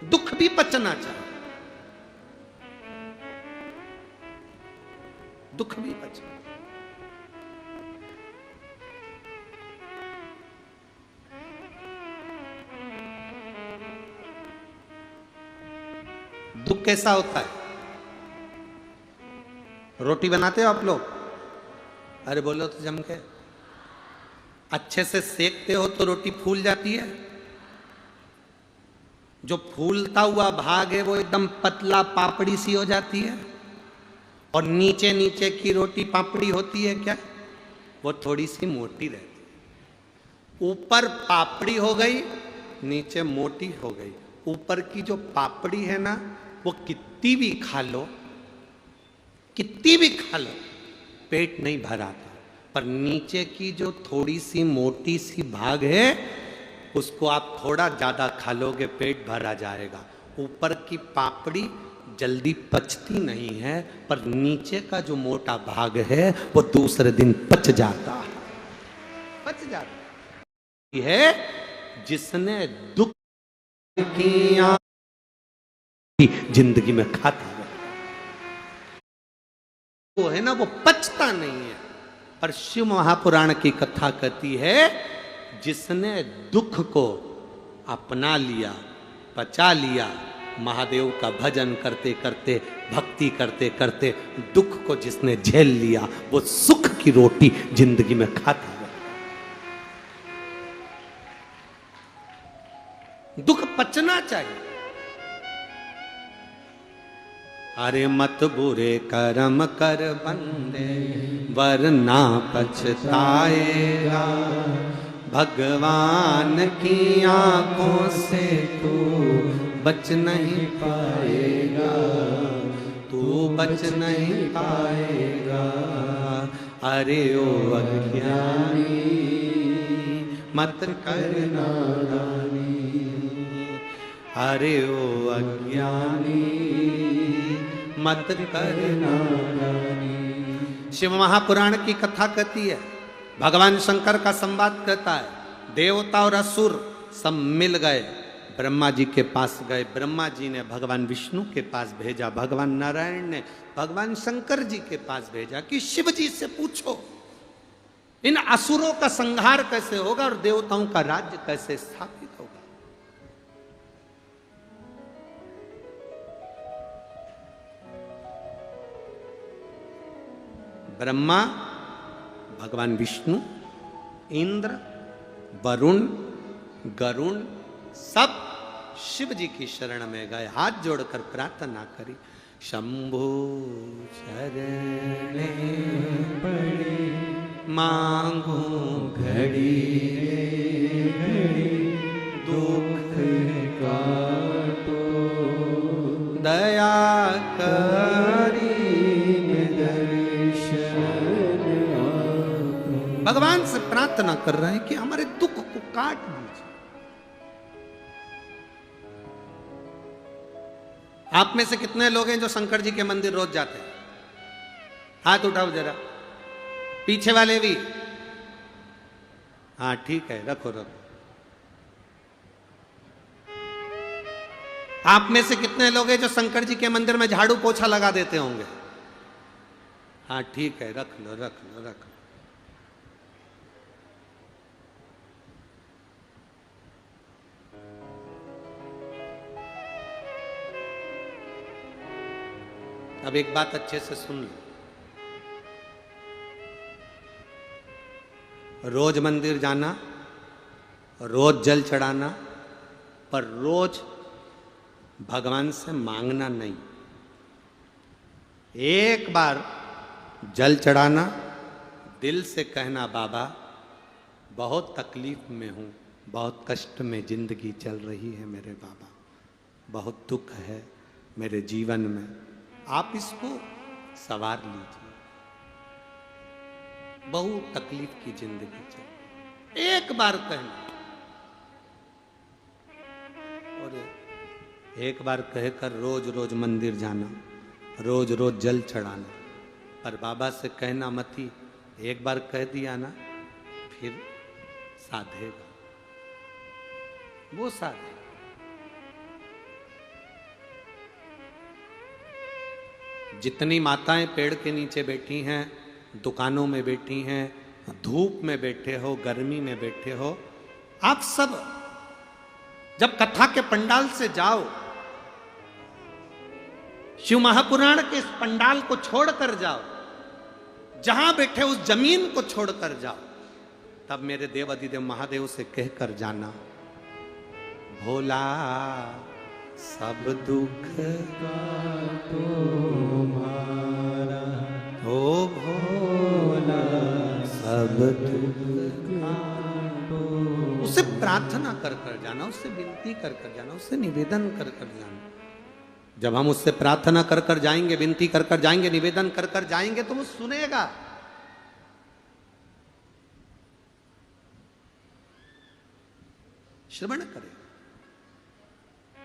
दुख भी पचना चाहिए, दुख भी पचना। दुख कैसा होता है? रोटी बनाते हो आप लोग? अरे बोलो तो जम के। अच्छे से सेकते हो तो रोटी फूल जाती है। जो फूलता हुआ भाग है वो एकदम पतला पापड़ी सी हो जाती है, और नीचे नीचे की रोटी पापड़ी होती है क्या, वो थोड़ी सी मोटी रहती है। ऊपर पापड़ी हो गई, नीचे मोटी हो गई। ऊपर की जो पापड़ी है ना, वो कितनी भी खा लो, कितनी भी खा लो, पेट नहीं भराता। पर नीचे की जो थोड़ी सी मोटी सी भाग है, उसको आप थोड़ा ज्यादा खा लोगे, पेट भरा जाएगा। ऊपर की पापड़ी जल्दी पचती नहीं है, पर नीचे का जो मोटा भाग है वो दूसरे दिन पच जाता है, पच जाता है। जिसने दुख किया जिंदगी में खाता है, वो है ना, वो पचता नहीं है। पर शिव महापुराण की कथा कहती है, जिसने दुख को अपना लिया, पचा लिया, महादेव का भजन करते करते, भक्ति करते करते दुख को जिसने झेल लिया, वो सुख की रोटी जिंदगी में खाता है। दुख पचना चाहिए। अरे मत बुरे कर्म कर बंदे, वरना पछताएगा। भगवान की आंखों से तू बच नहीं पाएगा, तू बच नहीं पाएगा। अरे ओ अज्ञानी मत कर नादानी, अरे ओ अज्ञानी मत कर नादानी। शिव महापुराण की कथा कहती है, भगवान शंकर का संवाद कहता है, देवता और असुर सब मिल गए, ब्रह्मा जी के पास गए। ब्रह्मा जी ने भगवान विष्णु के पास भेजा, भगवान नारायण ने भगवान शंकर जी के पास भेजा कि शिव जी से पूछो इन असुरों का संहार कैसे होगा और देवताओं का राज्य कैसे स्थापित होगा। ब्रह्मा, भगवान विष्णु, इंद्र, वरुण, गरुण सब शिव जी की शरण में गए, हाथ जोड़कर प्रार्थना करी, शंभु शरण पड़े मांगू घड़ी घड़ी, दुख काटो दया करी दर्शन। भगवान से प्रार्थना कर रहे हैं कि हमारे दुख को काट दीजिए। आप में से कितने लोग हैं जो शंकर जी के मंदिर रोज जाते हैं? हाथ उठाओ जरा, पीछे वाले भी। हाँ ठीक है, रखो रखो। आप में से कितने लोग हैं जो शंकर जी के मंदिर में झाड़ू पोछा लगा देते होंगे? हाँ ठीक है, रख लो रख लो रख लो। अब एक बात अच्छे से सुन लो, रोज मंदिर जाना, रोज जल चढ़ाना, पर रोज भगवान से मांगना नहीं। एक बार जल चढ़ाना, दिल से कहना, बाबा बहुत तकलीफ में हूँ, बहुत कष्ट में जिंदगी चल रही है मेरे बाबा, बहुत दुख है मेरे जीवन में, आप इसको सवार लीजिए, बहुत तकलीफ की जिंदगी चल। एक बार कहना, और एक बार कहकर रोज रोज मंदिर जाना, रोज रोज जल चढ़ाना, पर बाबा से कहना मती, एक बार कह दिया ना फिर साधेगा, वो साधे। जितनी माताएं पेड़ के नीचे बैठी हैं, दुकानों में बैठी हैं, धूप में बैठे हो, गर्मी में बैठे हो, आप सब जब कथा के पंडाल से जाओ, शिव महापुराण के इस पंडाल को छोड़कर जाओ, जहां बैठे उस जमीन को छोड़कर जाओ, तब मेरे देव अधिदेव महादेव से कहकर जाना, भोला सब दुख तुम्हारा, ओ भोला सब दुख, उससे प्रार्थना कर कर जाना, उससे विनती कर कर जाना, उससे निवेदन कर कर जाना। जब हम उससे प्रार्थना कर कर जाएंगे, विनती कर कर जाएंगे, निवेदन कर कर जाएंगे, तो वो सुनेगा। श्रवण करेगा।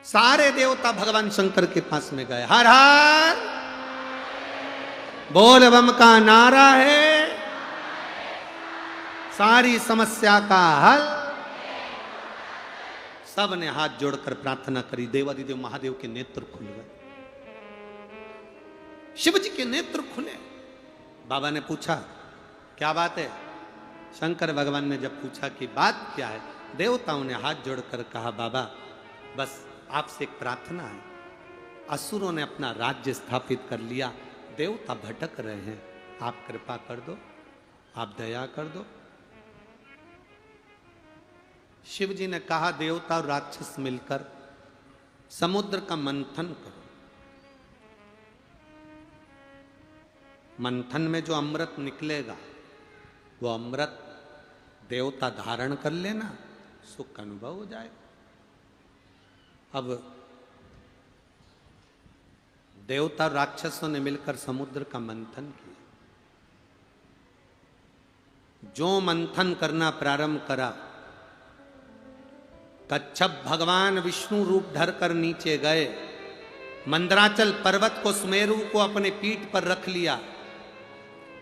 सारे देवता भगवान शंकर के पास में गए, हर हर बोल बम का नारा है, सारी समस्या का हल। सब ने हाथ जोड़कर प्रार्थना करी। देवादिदेव महादेव के नेत्र खुल गए, शिव जी के नेत्र खुले। बाबा ने पूछा क्या बात है? शंकर भगवान ने जब पूछा कि बात क्या है, देवताओं ने हाथ जोड़कर कहा, बाबा बस आपसे एक प्रार्थना है। असुरों ने अपना राज्य स्थापित कर लिया, देवता भटक रहे हैं, आप कृपा कर दो, आप दया कर दो। शिव जी ने कहा, देवता और राक्षस मिलकर समुद्र का मंथन करो। मंथन में जो अमृत निकलेगा, वो अमृत देवता धारण कर लेना, सुख अनुभव हो जाए। अब देवता राक्षसों ने मिलकर समुद्र का मंथन किया। जो मंथन करना प्रारंभ करा, कच्छप भगवान विष्णु रूप धरकर नीचे गए, मंदराचल पर्वत को, सुमेरु को अपने पीठ पर रख लिया,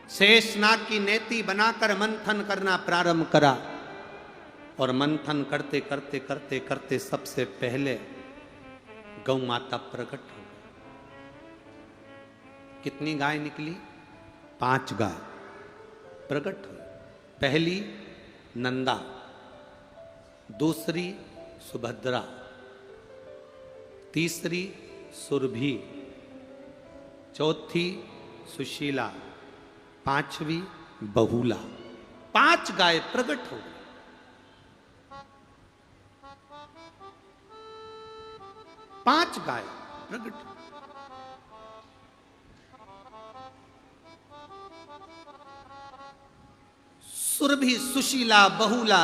शेषनाग की नेति बनाकर मंथन करना प्रारंभ करा। और मंथन करते करते करते करते सबसे पहले गौ माता प्रकट हो गई। कितनी गाय निकली? 5 गाय प्रकट हुई। पहली नंदा, दूसरी सुभद्रा, तीसरी सुरभि, चौथी सुशीला, 5वीं बहुला। 5 गाय प्रकट हो गई। पांच गाय प्रकट। सुरभि, सुशीला, बहुला,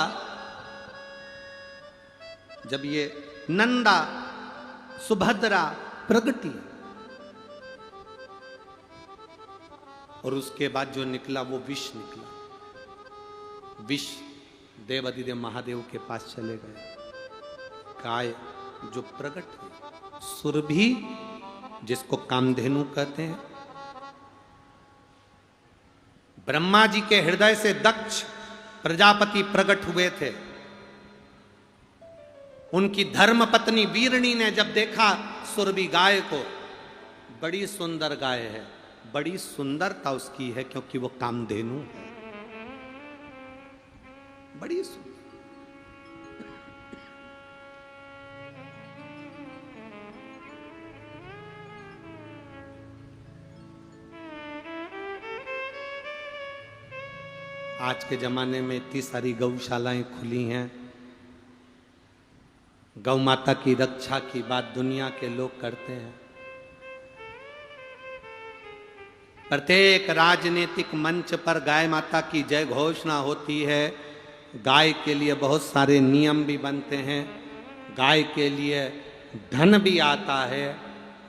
जब ये नंदा, सुभद्रा प्रगटी, और उसके बाद जो निकला वो विष निकला। विष देव अधिदेव महादेव के पास चले गए। गाय जो प्रकट हुई, सुरभि जिसको कामधेनु कहते हैं, ब्रह्मा जी के हृदय से दक्ष प्रजापति प्रकट हुए थे। उनकी धर्म पत्नी वीरणी ने जब देखा सुरभि गाय को, बड़ी सुंदर गाय है, बड़ी सुंदरता उसकी है क्योंकि वो कामधेनु है, बड़ी सुंदर। आज के जमाने में इतनी सारी गौशालाएं खुली हैं। गौ माता की रक्षा की बात दुनिया के लोग करते हैं। प्रत्येक राजनीतिक मंच पर गाय माता की जय घोषणा होती है। गाय के लिए बहुत सारे नियम भी बनते हैं, गाय के लिए धन भी आता है,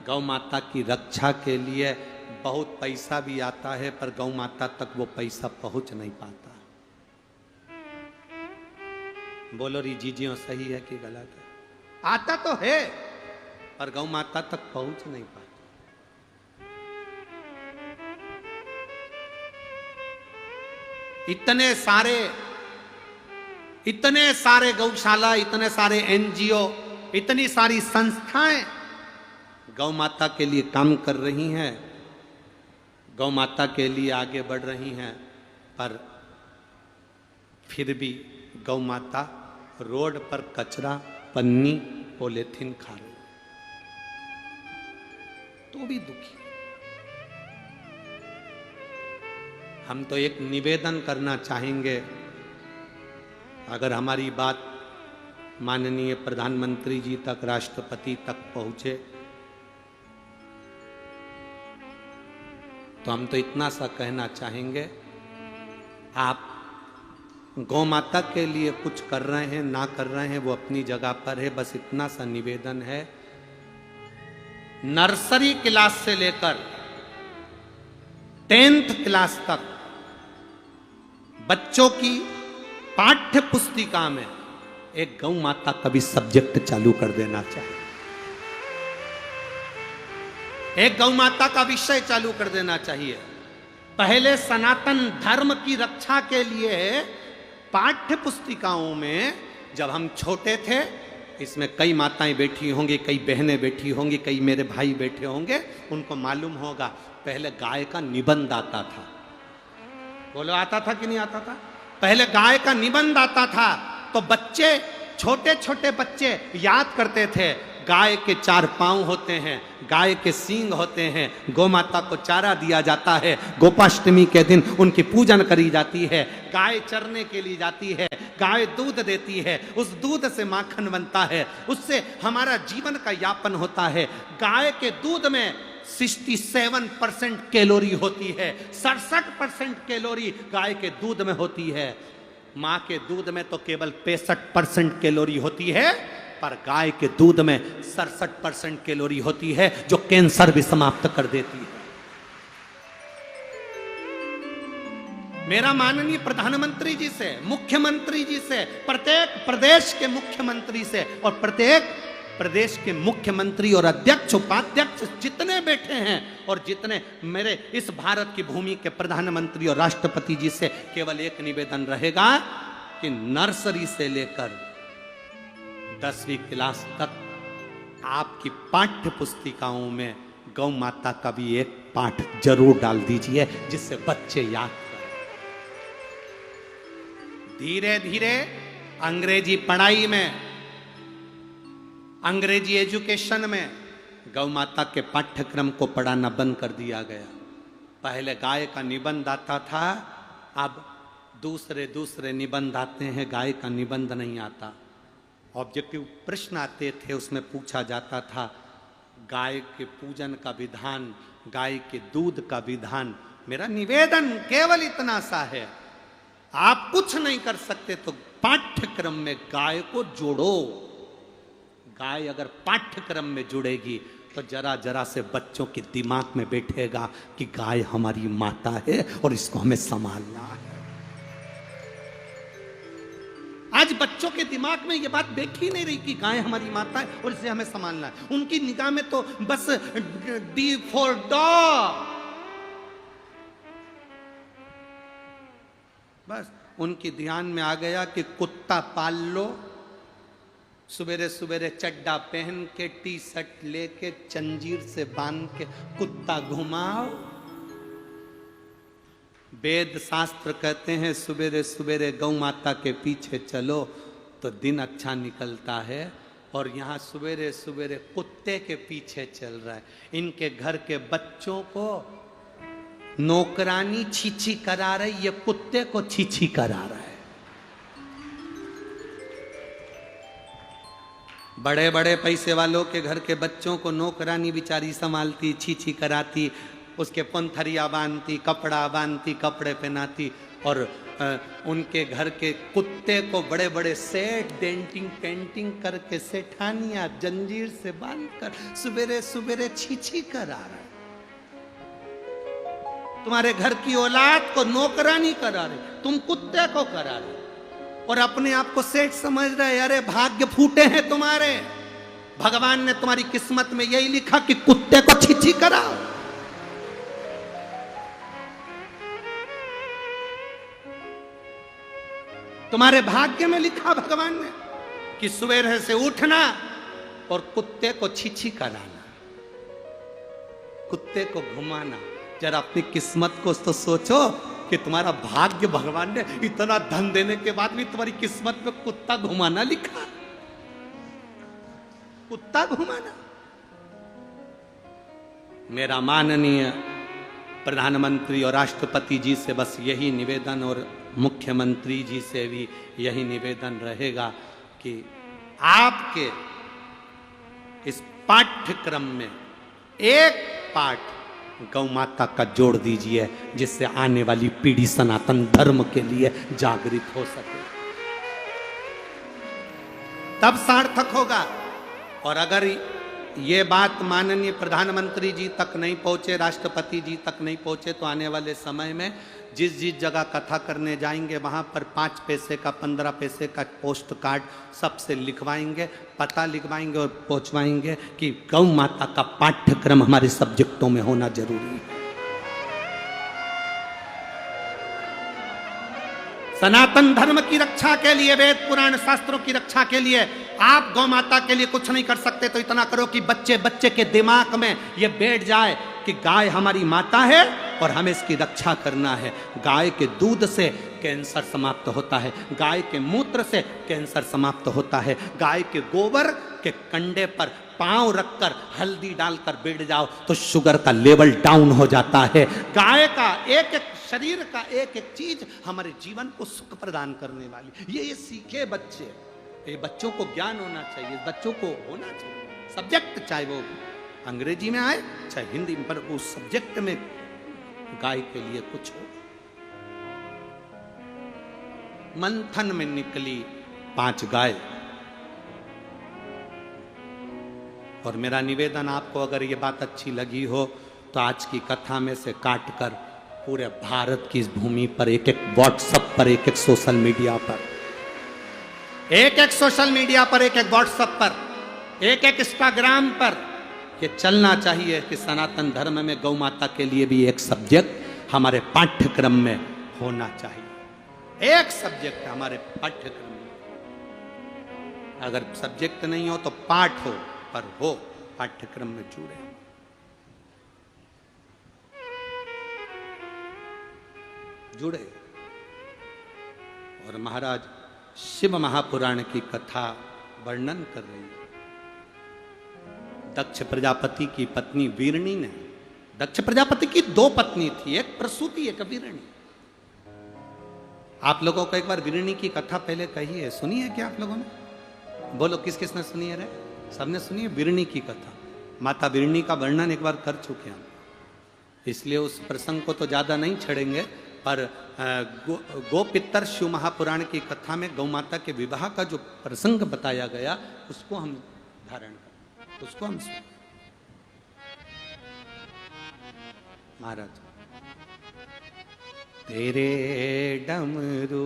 गौ माता की रक्षा के लिए बहुत पैसा भी आता है, पर गौ माता तक वो पैसा पहुंच नहीं पाता। बोलो री जीजियों, सही है कि गलत है? आता तो है पर गौ माता तक पहुंच नहीं पाता। इतने सारे गौशाला, इतने सारे एनजीओ, इतनी सारी संस्थाएं गौ माता के लिए काम कर रही हैं, गौ माता के लिए आगे बढ़ रही हैं, पर फिर भी गौ माता रोड पर कचरा, पन्नी, पॉलीथीन खा रही, तो भी दुखी। हम तो एक निवेदन करना चाहेंगे, अगर हमारी बात माननीय प्रधानमंत्री जी तक, राष्ट्रपति तक पहुंचे, तो हम तो इतना सा कहना चाहेंगे, आप गौ माता के लिए कुछ कर रहे हैं ना कर रहे हैं वो अपनी जगह पर है, बस इतना सा निवेदन है, नर्सरी क्लास से लेकर 10th क्लास तक बच्चों की पाठ्य पुस्तिका में एक गौ माता का भी सब्जेक्ट चालू कर देना चाहिए, एक गौ माता का विषय चालू कर देना चाहिए। पहले सनातन धर्म की रक्षा के लिए पाठ्य पुस्तिकाओं में जब हम छोटे थे, इसमें कई माताएं बैठी होंगी, कई बहनें बैठी होंगी, कई मेरे भाई बैठे होंगे, उनको मालूम होगा पहले गाय का निबंध आता था। बोलो आता था कि नहीं आता था? पहले गाय का निबंध आता था, तो बच्चे, छोटे छोटे बच्चे याद करते थे, गाय के 4 पांव होते हैं, गाय के सींग होते हैं, गौ माता को चारा दिया जाता है, गोपाष्टमी के दिन उनकी पूजन करी जाती है, गाय चरने के लिए जाती है, गाय दूध देती है, उस दूध से माखन बनता है, उससे हमारा जीवन का यापन होता है। गाय के दूध में 67% कैलोरी होती है, 67% कैलोरी गाय के दूध में होती है। मां के दूध में तो केवल 65% कैलोरी होती है, पर गाय के दूध में 67% कैलोरी होती है, जो कैंसर भी समाप्त कर देती है। मेरा माननीय प्रधानमंत्री जी से, मुख्यमंत्री जी से, प्रत्येक प्रदेश के मुख्यमंत्री से और प्रत्येक प्रदेश के मुख्यमंत्री और अध्यक्ष, उपाध्यक्ष जितने बैठे हैं और जितने मेरे इस भारत की भूमि के प्रधानमंत्री और राष्ट्रपति जी से केवल एक निवेदन रहेगा कि नर्सरी से लेकर 10वीं क्लास तक आपकी पाठ्य पुस्तिकाओं में गौ माता का भी एक पाठ जरूर डाल दीजिए, जिससे बच्चे याद करें। धीरे धीरे अंग्रेजी पढ़ाई में, अंग्रेजी एजुकेशन में गौ माता के पाठ्यक्रम को पढ़ाना बंद कर दिया गया। पहले गाय का निबंध आता था, अब दूसरे निबंध आते हैं, गाय का निबंध नहीं आता। ऑब्जेक्टिव प्रश्न आते थे, उसमें पूछा जाता था गाय के पूजन का विधान, गाय के दूध का विधान। मेरा निवेदन केवल इतना सा है, आप कुछ नहीं कर सकते तो पाठ्यक्रम में गाय को जोड़ो। गाय अगर पाठ्यक्रम में जुड़ेगी तो जरा जरा से बच्चों के दिमाग में बैठेगा कि गाय हमारी माता है और इसको हमें संभालना है। आज बच्चों के दिमाग में यह बात बैठ ही नहीं रही कि गाय हमारी माता है और इसे हमें संभालना है। उनकी निगाह में तो बस डी फॉर डॉग, बस उनकी ध्यान में आ गया कि कुत्ता पाल लो, सवेरे सवेरे चड्डा पहन के, टी शर्ट लेके, जंजीर से बांध के कुत्ता घुमाओ। वेद शास्त्र कहते हैं सवेरे सवेरे गौ माता के पीछे चलो तो दिन अच्छा निकलता है, और यहाँ सवेरे सवेरे कुत्ते के पीछे चल रहा है। इनके घर के बच्चों को नौकरानी छीछी करा रही, ये कुत्ते को छीछी करा रहा है। बड़े बड़े पैसे वालों के घर के बच्चों को नौकरानी बिचारी संभालती, छीछी कराती, उसके पंथरिया बांधती, कपड़ा बांधती, कपड़े पहनाती, और उनके घर के कुत्ते को बड़े बड़े सेट, डेंटिंग पेंटिंग करके, सेठानिया जंजीर से बांधकर सवेरे सवेरे छीछी करा रहा है। तुम्हारे घर की औलाद को नौकरानी करा रहे, तुम कुत्ते को करा रहे, और अपने आप को सेठ समझ रहे। अरे भाग्य फूटे हैं तुम्हारे, भगवान ने तुम्हारी किस्मत में यही लिखा कि कुत्ते को छीछी कराओ। तुम्हारे भाग्य में लिखा भगवान ने कि सवेरे से उठना और कुत्ते को छीछी कराना, कुत्ते को घुमाना, जरा अपनी किस्मत को तो सोचो कि तुम्हारा भाग्य भगवान ने इतना धन देने के बाद भी तुम्हारी किस्मत में कुत्ता घुमाना लिखा, कुत्ता घुमाना। मेरा माननीय प्रधानमंत्री और राष्ट्रपति जी से बस यही निवेदन और मुख्यमंत्री जी से भी यही निवेदन रहेगा कि आपके इस पाठ्यक्रम में एक पाठ गौ माता का जोड़ दीजिए, जिससे आने वाली पीढ़ी सनातन धर्म के लिए जागृत हो सके, तब सार्थक होगा। और अगर ये बात माननीय प्रधानमंत्री जी तक नहीं पहुंचे, राष्ट्रपति जी तक नहीं पहुंचे, तो आने वाले समय में जिस जिस जगह कथा करने जाएंगे वहां पर 5 पैसे का 15 पैसे का पोस्ट कार्ड सबसे लिखवाएंगे, पता लिखवाएंगे और पहुंचवाएंगे कि गौ माता का पाठ्यक्रम हमारे सब्जेक्टों में होना जरूरी है। सनातन धर्म की रक्षा के लिए, वेद पुराण शास्त्रों की रक्षा के लिए आप गौ माता के लिए कुछ नहीं कर सकते तो इतना करो कि बच्चे बच्चे के दिमाग में ये बैठ जाए कि गाय हमारी माता है और हमें इसकी रक्षा करना है। गाय के दूध से कैंसर समाप्त होता है, गाय के मूत्र से कैंसर समाप्त होता है, गाय के गोबर के कंडे पर पांव रखकर हल्दी डालकर बैठ जाओ तो शुगर का लेवल डाउन हो जाता है। गाय का एक एक शरीर का एक एक चीज हमारे जीवन को सुख प्रदान करने वाली, ये सीखे बच्चे, ये बच्चों को ज्ञान होना चाहिए, बच्चों को होना चाहिए सब्जेक्ट, चाहे वो अंग्रेजी में आए चाहे हिंदी में, पर उस सब्जेक्ट में गाय के लिए कुछ हो। मंथन में निकली 5 गाय, और मेरा निवेदन आपको अगर ये बात अच्छी लगी हो तो आज की कथा में से काट कर पूरे भारत की इस भूमि पर एक एक व्हाट्सएप पर, एक एक सोशल मीडिया पर, एक एक सोशल मीडिया पर, एक एक व्हाट्सएप पर, एक एक इंस्टाग्राम पर ये चलना चाहिए कि सनातन धर्म में गौ माता के लिए भी एक सब्जेक्ट हमारे पाठ्यक्रम में होना चाहिए। एक सब्जेक्ट हमारे पाठ्यक्रम में, अगर सब्जेक्ट नहीं हो तो पाठ हो, पर हो पाठ्यक्रम में जुड़े। जुड़े। और महाराज शिव महापुराण की कथा वर्णन कर रही है। दक्ष प्रजापति की पत्नी वीरणी ने, दक्ष प्रजापति की 2 पत्नी थी, एक प्रसूति एक वीरणी। आप लोगों को एक बार वीरणी की कथा पहले कही है, सुनी है क्या आप लोगों ने? बोलो किस किस ने सुनी है रे? सबने सुनी है वीरणी की कथा। माता वीरणी का वर्णन एक बार कर चुके हम, इसलिए उस प्रसंग को तो ज्यादा नहीं छेड़ेंगे, पर गोपितर शिव महापुराण की कथा में गौ माता के विवाह का जो प्रसंग बताया गया उसको हम धारण करें, उसको हम सुने। महाराज, तेरे डमरू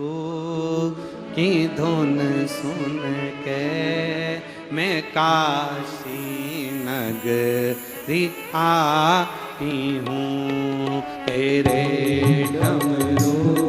की धुन सुन के मैं काशी नगरी आई हूँ, तेरे डमरू